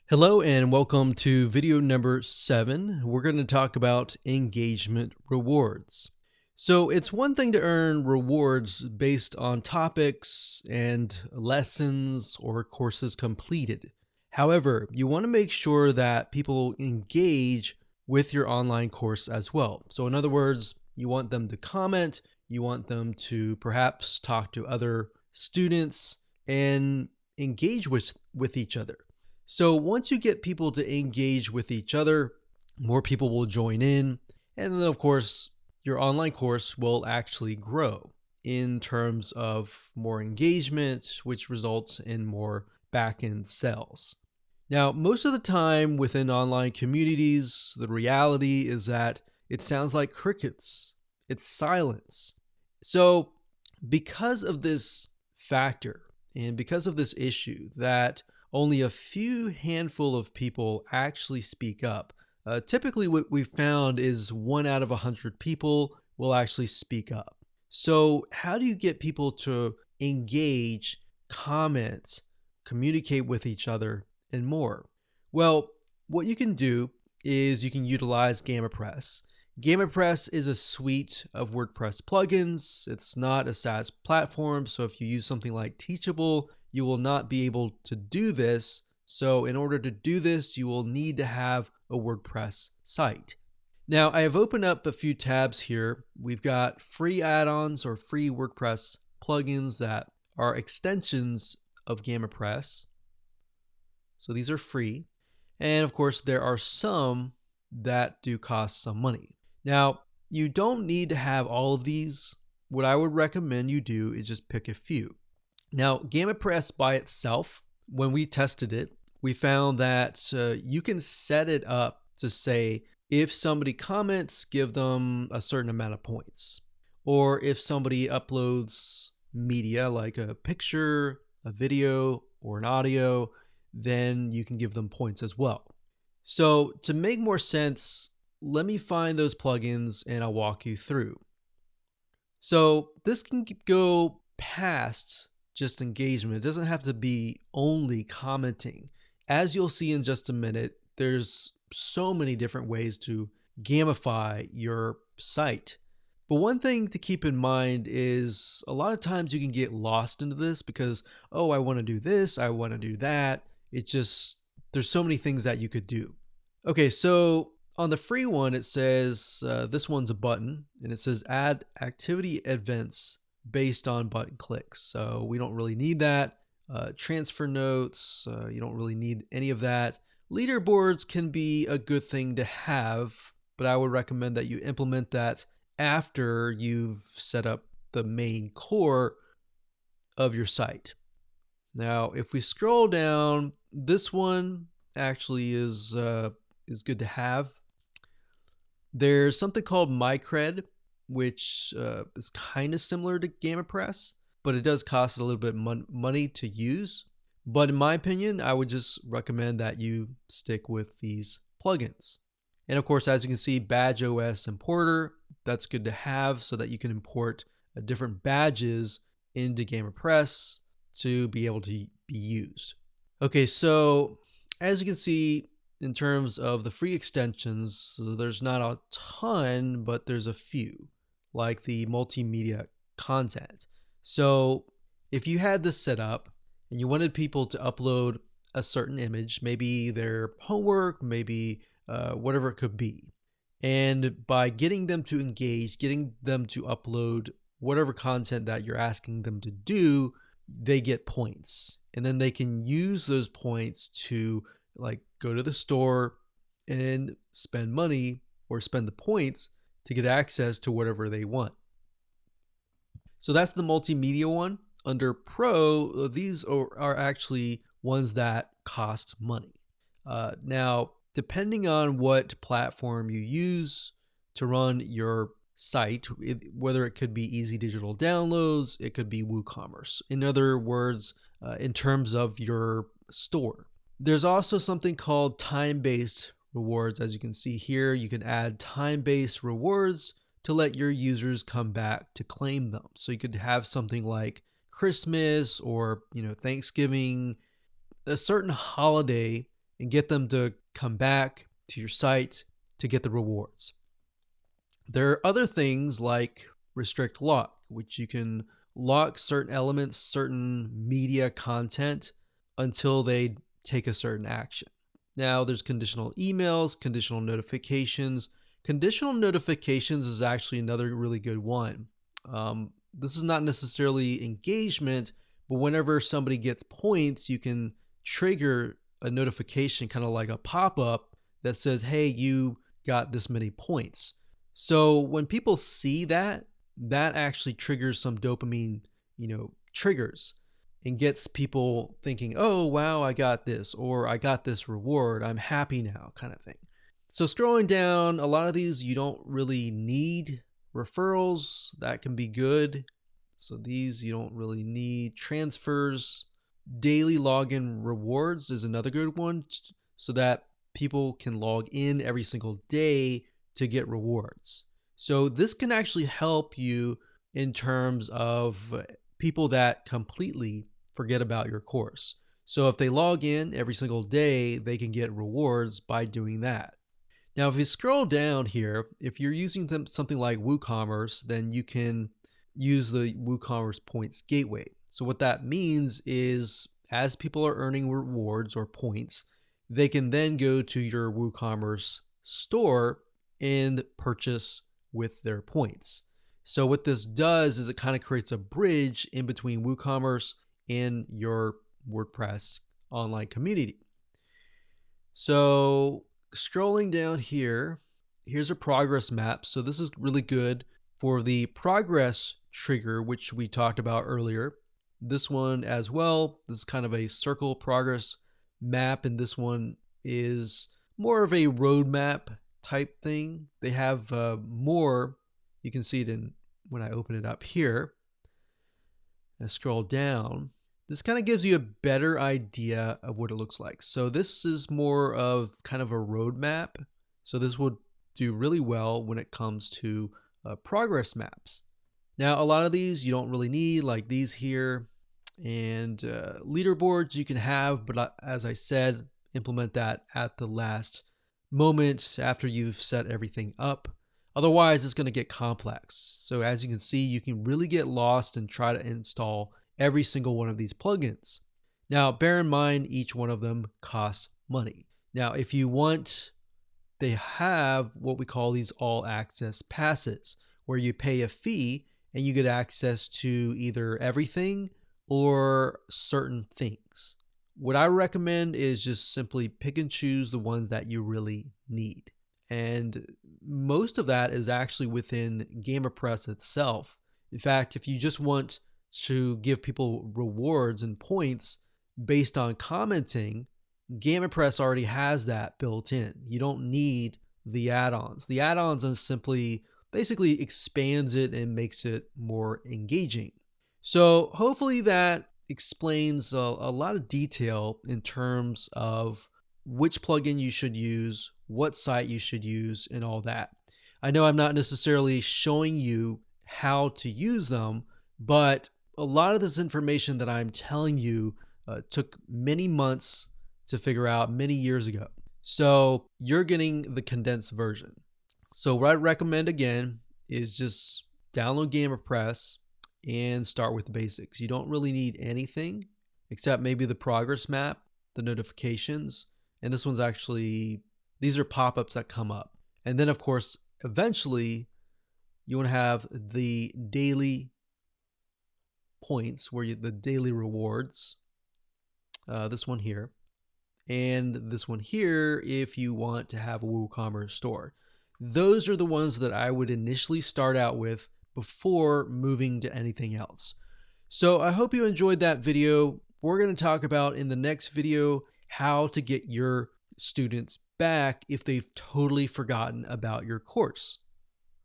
Hello and welcome to video number 7. We're going to talk about engagement rewards. So, it's one thing to earn rewards based on topics and lessons or courses completed. However, you want to make sure that people engage with your online course as well. So, in other words, you want them to comment, you want them to perhaps talk to other students and engage with each other. So once you get people to engage with each other, more people will join in. And then, of course, your online course will actually grow in terms of more engagement, which results in more back end sales. Now, most of the time within online communities, the reality is that it sounds like crickets, it's silence. So, because of this factor and because of this issue that only a few handful of people actually speak up. Typically, what we've found is 1 out of 100 people will actually speak up. So, how do you get people to engage, comment, communicate with each other, and more? Well, what you can do is you can utilize GammaPress. GammaPress is a suite of WordPress plugins. It's not a SaaS platform, so if you use something like Teachable, you will not be able to do this. So in order to do this, you will need to have a WordPress site. Now, I have opened up a few tabs here. We've got free add-ons or free WordPress plugins that are extensions of GammaPress. So these are free. And of course, there are some that do cost some money. Now, you don't need to have all of these. What I would recommend you do is just pick a few. Now, GammaPress by itself, when we tested it, we found that you can set it up to say if somebody comments, give them a certain amount of points. Or if somebody uploads media like a picture, a video, or an audio, then you can give them points as well. So to make more sense, let me find those plugins and I'll walk you through. So this can go past just engagement. It doesn't have to be only commenting. As you'll see in just a minute, there's so many different ways to gamify your site. But one thing to keep in mind is a lot of times you can get lost into this because, oh, I want to do this, I want to do that. There's so many things that you could do. Okay, so on the free one, it says this one's a button and it says add activity events based on button clicks. So we don't really need that. Transfer notes, you don't really need any of that. Leaderboards can be a good thing to have, but I would recommend that you implement that after you've set up the main core of your site. Now, if we scroll down, this one actually is good to have. There's something called MyCred, which is kind of similar to GammaPress, but it does cost a little bit money to use. But in my opinion, I would just recommend that you stick with these plugins. And of course, as you can see, Badge OS Importer, that's good to have so that you can import different badges into GammaPress to be able to be used. Okay, so as you can see, in terms of the free extensions, there's not a ton, but there's a few, like the multimedia content. So if you had this set up and you wanted people to upload a certain image, maybe their homework, maybe whatever it could be, and by getting them to engage, getting them to upload whatever content that you're asking them to do, they get points. And then they can use those points to like go to the store and spend money or spend the points to get access to whatever they want. So that's the multimedia one. Under Pro, these are actually ones that cost money. Now, depending on what platform you use to run your site, whether it could be easy digital downloads, it could be WooCommerce. In other words, in terms of your store. There's also something called time-based rewards. As you can see here, you can add time-based rewards to let your users come back to claim them. So you could have something like Christmas or Thanksgiving, a certain holiday and get them to come back to your site to get the rewards. There are other things like restrict lock, which you can lock certain elements, certain media content until they take a certain action. Now, there's conditional emails, conditional notifications. Conditional notifications is actually another really good one. This is not necessarily engagement, but whenever somebody gets points, you can trigger a notification, kind of like a pop-up that says, hey, you got this many points. So when people see that, that actually triggers some dopamine, triggers, and gets people thinking, oh, wow, I got this, or I got this reward, I'm happy now, kind of thing. So scrolling down, a lot of these you don't really need. Referrals, that can be good. So these you don't really need. Transfers, daily login rewards is another good one, so that people can log in every single day to get rewards. So this can actually help you in terms of people that completely forget about your course. So if they log in every single day, they can get rewards by doing that. Now, if you scroll down here, if you're using something like WooCommerce, then you can use the WooCommerce Points Gateway. So what that means is as people are earning rewards or points, they can then go to your WooCommerce store and purchase with their points. So what this does is it kind of creates a bridge in between WooCommerce and your WordPress online community. So scrolling down here, here's a progress map. So this is really good for the progress trigger, which we talked about earlier. This one as well, this is kind of a circle progress map, and this one is more of a roadmap type thing. They have more, you can see it in when I open it up here. I scroll down. This kind of gives you a better idea of what it looks like. So this is more of kind of a roadmap. So this would do really well when it comes to progress maps. Now, a lot of these you don't really need, like these here, and leaderboards you can have, but as I said, implement that at the last moment after you've set everything up. Otherwise, it's going to get complex. So as you can see, you can really get lost and try to install every single one of these plugins. Now, bear in mind, each one of them costs money. Now, if you want, they have what we call these all access passes, where you pay a fee and you get access to either everything or certain things. What I recommend is just simply pick and choose the ones that you really need. And most of that is actually within GamerPress itself. In fact, if you just want to give people rewards and points based on commenting, GamerPress already has that built in. You don't need the add-ons. The add-ons simply basically expands it and makes it more engaging. So hopefully that explains a lot of detail in terms of which plugin you should use, what site you should use, and all that. I know I'm not necessarily showing you how to use them, but a lot of this information that I'm telling you took many months to figure out many years ago. So you're getting the condensed version. So what I recommend again is just download GamerPress and start with the basics. You don't really need anything except maybe the progress map, the notifications, and this one's actually, these are pop-ups that come up. And then of course, eventually you want to have the daily points where the daily rewards, this one here, and this one here if you want to have a WooCommerce store. Those are the ones that I would initially start out with before moving to anything else. So I hope you enjoyed that video. We're going to talk about in the next video how to get your students back if they've totally forgotten about your course.